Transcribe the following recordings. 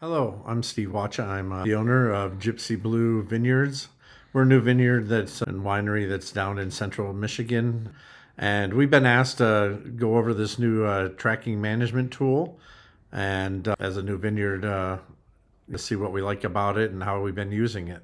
Hello, I'm Steve Watcha. I'm the owner of Gypsy Blue Vineyards. We're a new vineyard that's a winery that's down in central Michigan. And we've been asked to go over this new tracking management tool. And as a new vineyard, to see what we like about it and how we've been using it.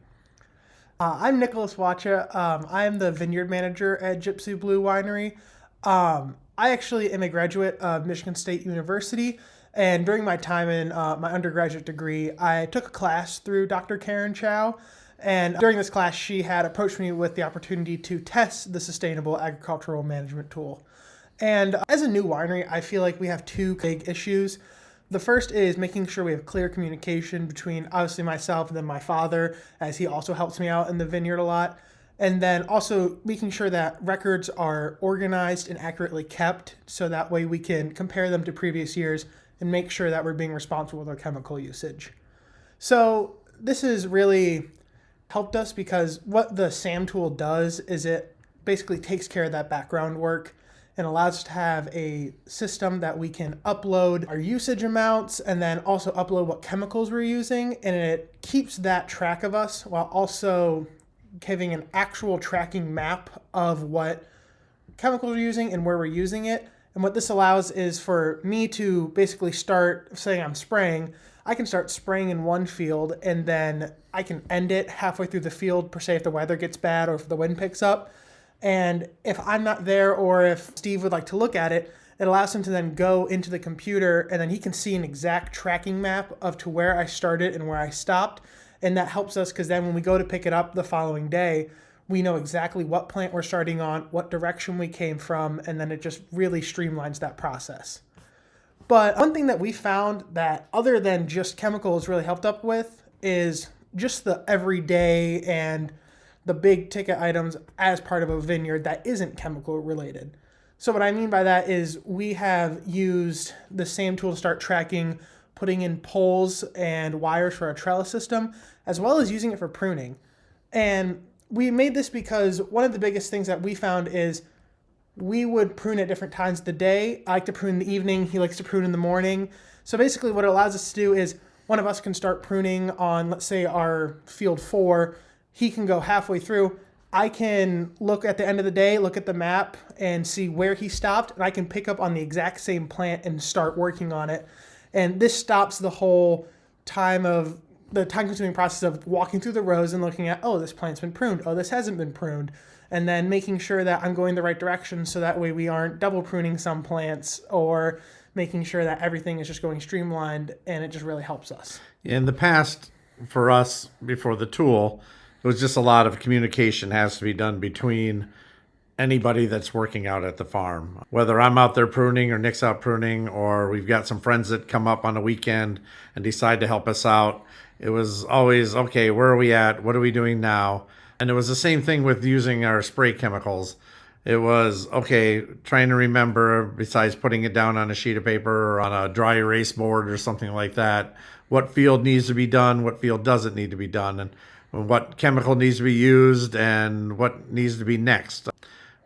I'm Nicholas Watcha. I'm the vineyard manager at Gypsy Blue Winery. I actually am a graduate of Michigan State University, and during my time in my undergraduate degree, I took a class through Dr. Karen Chow. And during this class, she had approached me with the opportunity to test the sustainable agricultural management tool. And as a new winery, I feel like we have two big issues. The first is making sure we have clear communication between obviously myself and then my father, as he also helps me out in the vineyard a lot. And then also making sure that records are organized and accurately kept so that way we can compare them to previous years and make sure that we're being responsible with our chemical usage. So this has really helped us because what the SAM tool does is it basically takes care of that background work and allows us to have a system that we can upload our usage amounts and then also upload what chemicals we're using. And it keeps that track of us while also giving an actual tracking map of what chemicals we're using and where we're using it. And what this allows is for me to basically start, saying I'm spraying, I can start spraying in one field and then I can end it halfway through the field, per se, if the weather gets bad or if the wind picks up. And if I'm not there or if Steve would like to look at it, it allows him to then go into the computer and then he can see an exact tracking map of to where I started and where I stopped. And that helps us because then when we go to pick it up the following day, we know exactly what plant we're starting on, what direction we came from, and then it just really streamlines that process. But one thing that we found that other than just chemicals really helped up with is just the everyday and the big ticket items as part of a vineyard that isn't chemical related. So what I mean by that is we have used the same tool to start tracking, putting in poles and wires for our trellis system, as well as using it for pruning. And we made this because one of the biggest things that we found is we would prune at different times of the day. I like to prune in the evening. He likes to prune in the morning. So basically what it allows us to do is one of us can start pruning on, let's say, our field 4. He can go halfway through. I can look at the end of the day, look at the map and see where he stopped. And I can pick up on the exact same plant and start working on it. And this stops the whole time-consuming process of walking through the rows and looking at, oh, this plant's been pruned. Oh, this hasn't been pruned. And then making sure that I'm going the right direction so that way we aren't double pruning some plants or making sure that everything is just going streamlined, and it just really helps us. In the past, for us, before the tool, it was just a lot of communication has to be done between anybody that's working out at the farm. Whether I'm out there pruning or Nick's out pruning, or we've got some friends that come up on a weekend and decide to help us out, it was always, okay, where are we at? What are we doing now? And it was the same thing with using our spray chemicals. It was, okay, trying to remember, besides putting it down on a sheet of paper or on a dry erase board or something like that, what field needs to be done, what field doesn't need to be done, and what chemical needs to be used and what needs to be next.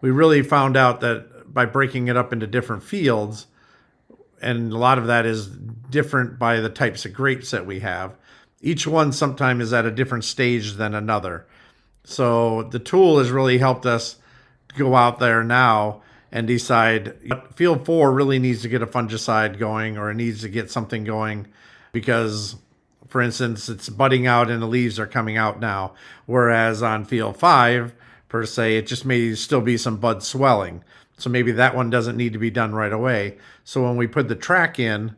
We really found out that by breaking it up into different fields, and a lot of that is different by the types of grapes that we have, each one sometimes is at a different stage than another. So the tool has really helped us go out there now and decide field 4 really needs to get a fungicide going or it needs to get something going because, for instance, it's budding out and the leaves are coming out now. Whereas on field 5, per se, it just may still be some bud swelling. So maybe that one doesn't need to be done right away. So when we put the track in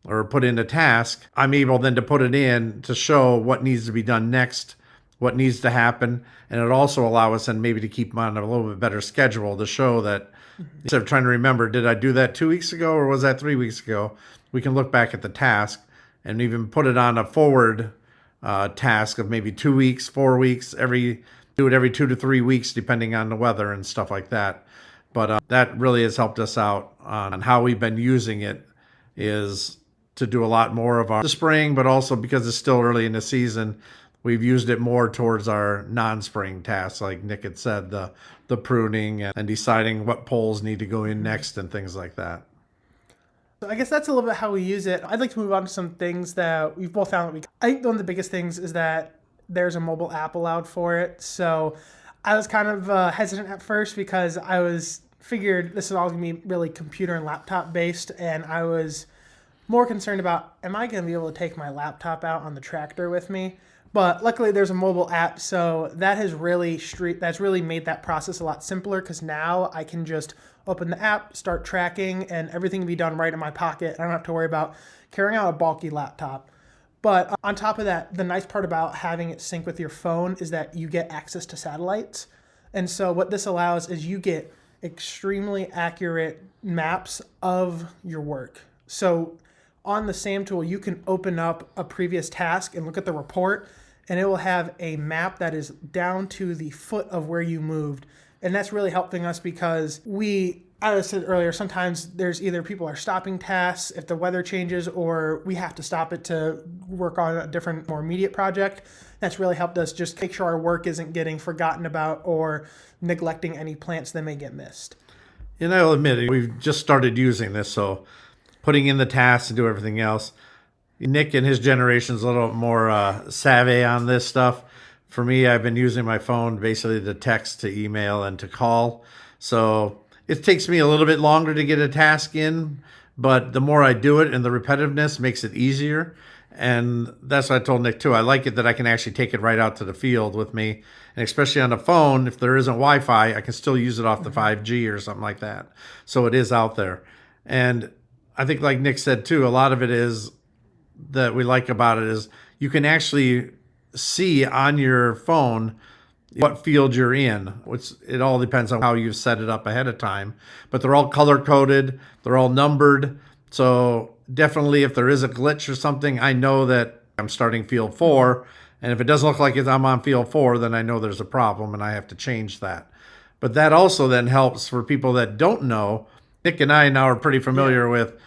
or put in a task, I'm able then to put it in to show what needs to be done next, what needs to happen. And it also allows us then maybe to keep on a little bit better schedule to show that instead of trying to remember, did I do that 2 weeks ago or was that 3 weeks ago? We can look back at the task and even put it on a forward task of maybe 2 weeks, 4 weeks, do it every 2 to 3 weeks, depending on the weather and stuff like that. But that really has helped us out on how we've been using it is to do a lot more of the spraying, but also because it's still early in the season, we've used it more towards our non-spraying tasks, like Nick had said, the pruning and deciding what poles need to go in next and things like that. I guess that's a little bit how we use it. I'd like to move on to some things that we've both found that I think one of the biggest things is that there's a mobile app allowed for it. So I was kind of hesitant at first because figured this is all gonna be really computer and laptop based, and I was more concerned about, am I gonna be able to take my laptop out on the tractor with me? But luckily there's a mobile app, so that's really made that process a lot simpler, because now I can just open the app, start tracking, and everything can be done right in my pocket. I don't have to worry about carrying out a bulky laptop. But on top of that, the nice part about having it sync with your phone is that you get access to satellites. And so what this allows is you get extremely accurate maps of your work. So on the SAM tool, you can open up a previous task and look at the report, and it will have a map that is down to the foot of where you moved. And that's really helping us because as I said earlier, sometimes there's either people are stopping tasks if the weather changes, or we have to stop it to work on a different, more immediate project. That's really helped us just make sure our work isn't getting forgotten about or neglecting any plants that may get missed. And I'll admit it, we've just started using this, so putting in the tasks and do everything else. Nick and his generation's a little more savvy on this stuff. For me, I've been using my phone basically to text, to email, and to call. So it takes me a little bit longer to get a task in, but the more I do it and the repetitiveness makes it easier. And that's what I told Nick too. I like it that I can actually take it right out to the field with me. And especially on the phone, if there isn't Wi-Fi, I can still use it off the 5G or something like that. So it is out there. And I think like Nick said too, a lot of it is that we like about it is you can actually see on your phone what field you're in, which it all depends on how you've set it up ahead of time. But they're all color coded, they're all numbered. So definitely if there is a glitch or something, I know that I'm starting field 4. And if it doesn't look like I'm on field 4, then I know there's a problem and I have to change that. But that also then helps for people that don't know. Nick and I now are pretty familiar with,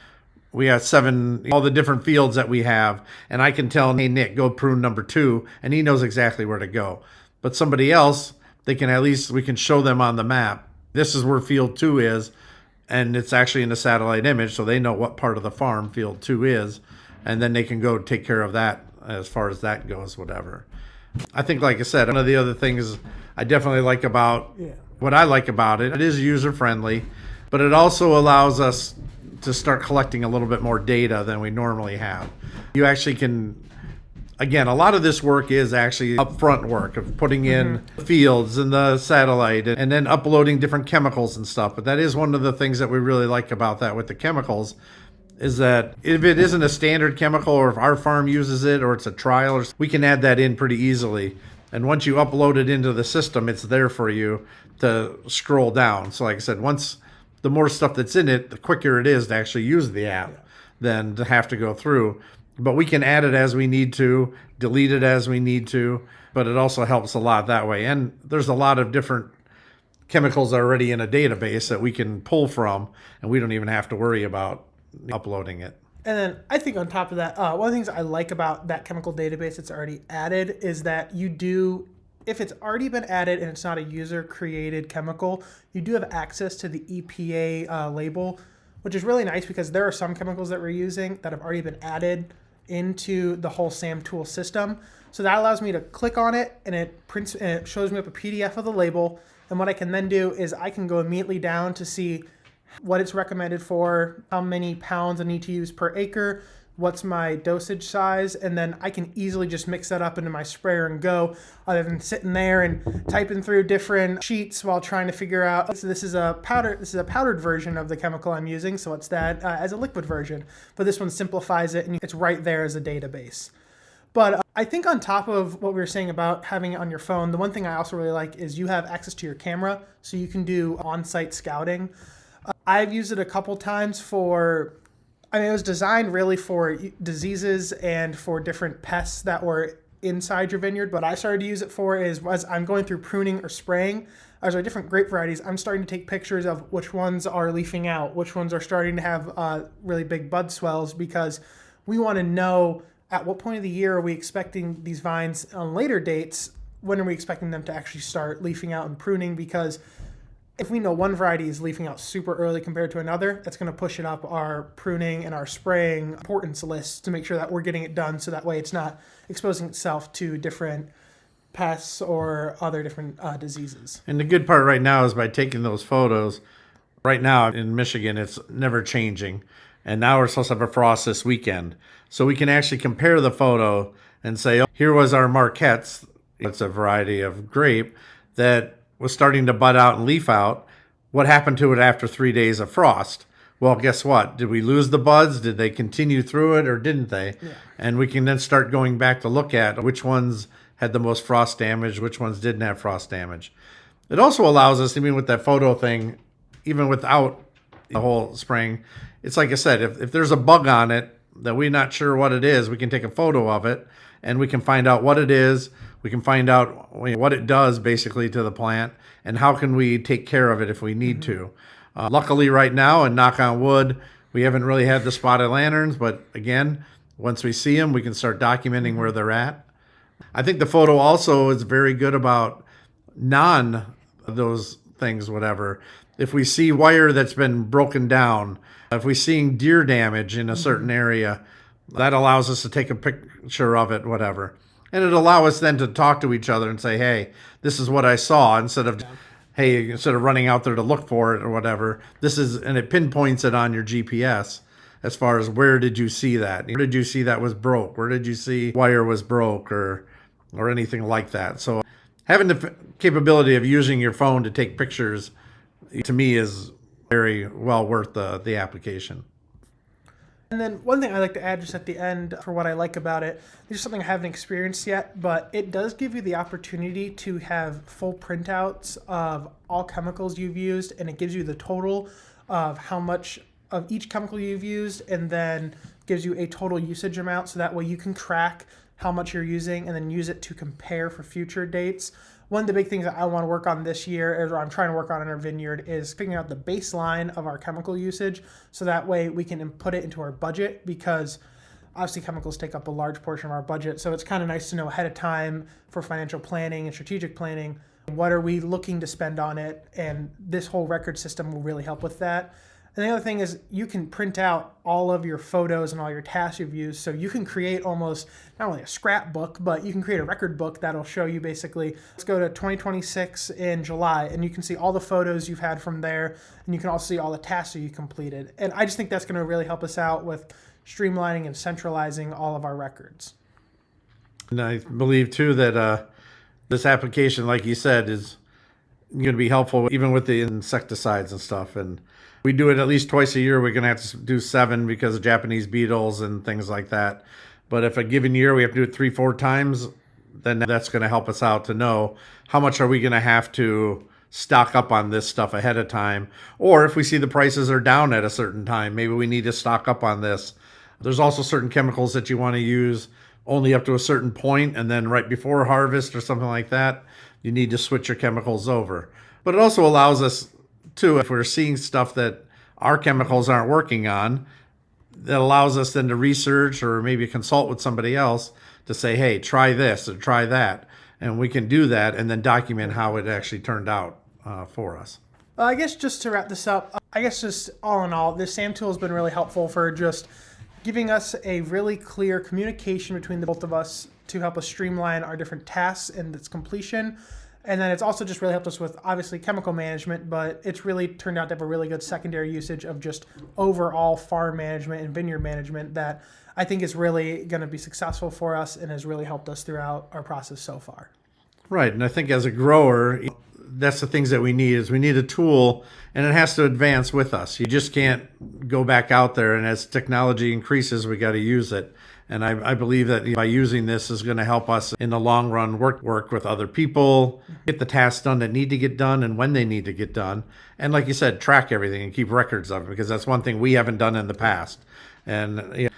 we have 7, all the different fields that we have. And I can tell, hey, Nick, go prune number 2. And he knows exactly where to go. But somebody else, we can show them on the map. This is where field 2 is. And it's actually in the satellite image. So they know what part of the farm field 2 is. And then they can go take care of that as far as that goes, whatever. I think, like I said, one of the other things I definitely like about what I like about it, it is user friendly, but it also allows us to start collecting a little bit more data than we normally have. You actually can, again, a lot of this work is actually upfront work of putting in fields and the satellite and then uploading different chemicals and stuff. But that is one of the things that we really like about that with the chemicals, is that if it isn't a standard chemical or if our farm uses it or it's a trial, we can add that in pretty easily. And once you upload it into the system, it's there for you to scroll down. So like I said, the more stuff that's in it, the quicker it is to actually use the app than to have to go through. But we can add it as we need to, delete it as we need to, but it also helps a lot that way. And there's a lot of different chemicals already in a database that we can pull from, and we don't even have to worry about uploading it. And then I think on top of that, one of the things I like about that chemical database that's already added is that if it's already been added and it's not a user-created chemical, you do have access to the EPA label, which is really nice because there are some chemicals that we're using that have already been added into the whole SAM tool system. So that allows me to click on it and it prints and it shows me up a PDF of the label. And what I can then do is I can go immediately down to see what it's recommended for, how many pounds I need to use per acre, what's my dosage size, and then I can easily just mix that up into my sprayer and go, other than sitting there and typing through different sheets while trying to figure out, so this is a powdered version of the chemical I'm using, so it's that as a liquid version. But this one simplifies it and it's right there as a database. But I think on top of what we were saying about having it on your phone, the one thing I also really like is you have access to your camera, so you can do on-site scouting. I've used it a couple times it was designed really for diseases and for different pests that were inside your vineyard. But I started to use it for as I'm going through pruning or spraying, as our different grape varieties, I'm starting to take pictures of which ones are leafing out, which ones are starting to have really big bud swells, because we want to know at what point of the year are we expecting these vines on later dates, when are we expecting them to actually start leafing out and pruning, because if we know one variety is leafing out super early compared to another, that's going to push it up our pruning and our spraying importance list to make sure that we're getting it done so that way it's not exposing itself to different pests or other different diseases. And the good part right now is by taking those photos, right now in Michigan, it's never changing. And now we're supposed to have a frost this weekend. So we can actually compare the photo and say, oh, here was our Marquettes. It's a variety of grape that was starting to bud out and leaf out. What happened to it after 3 days of frost? Well, guess what? Did we lose the buds? Did they continue through it or didn't they? Yeah. And we can then start going back to look at which ones had the most frost damage, which ones didn't have frost damage. It also allows us, even with that photo thing, even without the whole spraying, it's like I said, if there's a bug on it that we're not sure what it is, we can take a photo of it and we can find out what it is. We can find out what it does basically to the plant and how can we take care of it if we need to. Luckily right now, and knock on wood, we haven't really had the spotted lanterns, but again, once we see them, we can start documenting where they're at. I think the photo also is very good about those things, whatever. If we see wire that's been broken down, if we're seeing deer damage in a certain area, that allows us to take a picture of it, whatever. And it allows us then to talk to each other and say, hey, this is what I saw, instead of running out there to look for it or whatever. And it pinpoints it on your GPS as far as where did you see that? Where did you see that was broke? Where did you see wire was broke or anything like that? So having the capability of using your phone to take pictures, to me, is very well worth the application. And then one thing I like to add just at the end for what I like about it, there's something I haven't experienced yet, but it does give you the opportunity to have full printouts of all chemicals you've used, and it gives you the total of how much of each chemical you've used, and then gives you a total usage amount, so that way you can track how much you're using and then use it to compare for future dates. One of the big things that I want to work on this year, or I'm trying to work on in our vineyard, is figuring out the baseline of our chemical usage, so that way we can input it into our budget, because obviously chemicals take up a large portion of our budget. So it's kind of nice to know ahead of time for financial planning and strategic planning, what are we looking to spend on it, and this whole record system will really help with that. And the other thing is you can print out all of your photos and all your tasks you've used. So you can create almost not only a scrapbook, but you can create a record book that'll show you basically, let's go to 2026 in July, and you can see all the photos you've had from there. And you can also see all the tasks that you completed. And I just think that's going to really help us out with streamlining and centralizing all of our records. And I believe too that this application, like you said, is going to be helpful even with the insecticides and stuff. And we do it at least twice a year. We're going to have to do 7 because of Japanese beetles and things like that. But if a given year we have to do it 3-4 times, then that's going to help us out to know how much are we going to have to stock up on this stuff ahead of time. Or if we see the prices are down at a certain time, maybe we need to stock up on this. There's also certain chemicals that you want to use only up to a certain point, and then right before harvest or something like that, you need to switch your chemicals over. But it also allows us to, if we're seeing stuff that our chemicals aren't working on, that allows us then to research or maybe consult with somebody else to say, hey, try this or try that. And we can do that and then document how it actually turned out for us. I guess just to wrap this up, I guess just all in all, this SAM tool has been really helpful for just giving us a really clear communication between the both of us to help us streamline our different tasks and its completion. And then it's also just really helped us with, obviously, chemical management, but it's really turned out to have a really good secondary usage of just overall farm management and vineyard management that I think is really going to be successful for us and has really helped us throughout our process so far. Right. And I think as a grower, that's the things that we need is we need a tool, and it has to advance with us. You just can't go back out there, and as technology increases, we got to use it. And I believe that by using this is going to help us in the long run work with other people, get the tasks done that need to get done and when they need to get done. And like you said, track everything and keep records of it, because that's one thing we haven't done in the past. And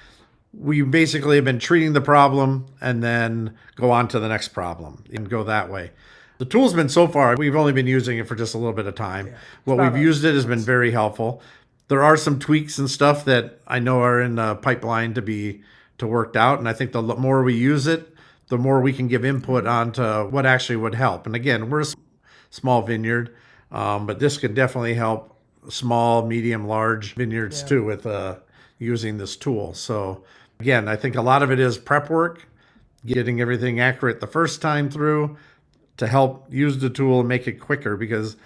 we basically have been treating the problem and then go on to the next problem and go that way. The tool's been so far, we've only been using it for just a little bit of time. What we've used it has been very helpful. There are some tweaks and stuff that I know are in the pipeline to work out. And I think the more we use it, the more we can give input onto what actually would help. And again, we're a small vineyard. But this could definitely help small, medium, large vineyards too with using this tool. So again, I think a lot of it is prep work, getting everything accurate the first time through to help use the tool and make it quicker, because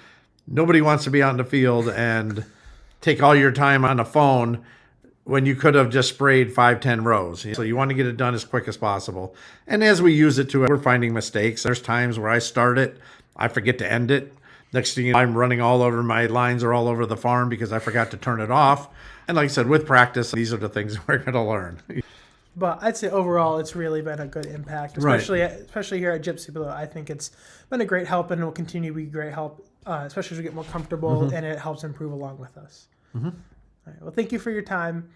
nobody wants to be out in the field and take all your time on a phone when you could have just sprayed 5, 10 rows. So you want to get it done as quick as possible. And as we use it too, we're finding mistakes. There's times where I start it, I forget to end it. Next thing you know, I'm running all over, my lines are all over the farm because I forgot to turn it off. And like I said, with practice, these are the things we're going to learn. But I'd say overall, it's really been a good impact, especially here at Gypsy Blue. I think it's been a great help and will continue to be great help, especially as we get more comfortable and it helps improve along with us. All right, well, thank you for your time.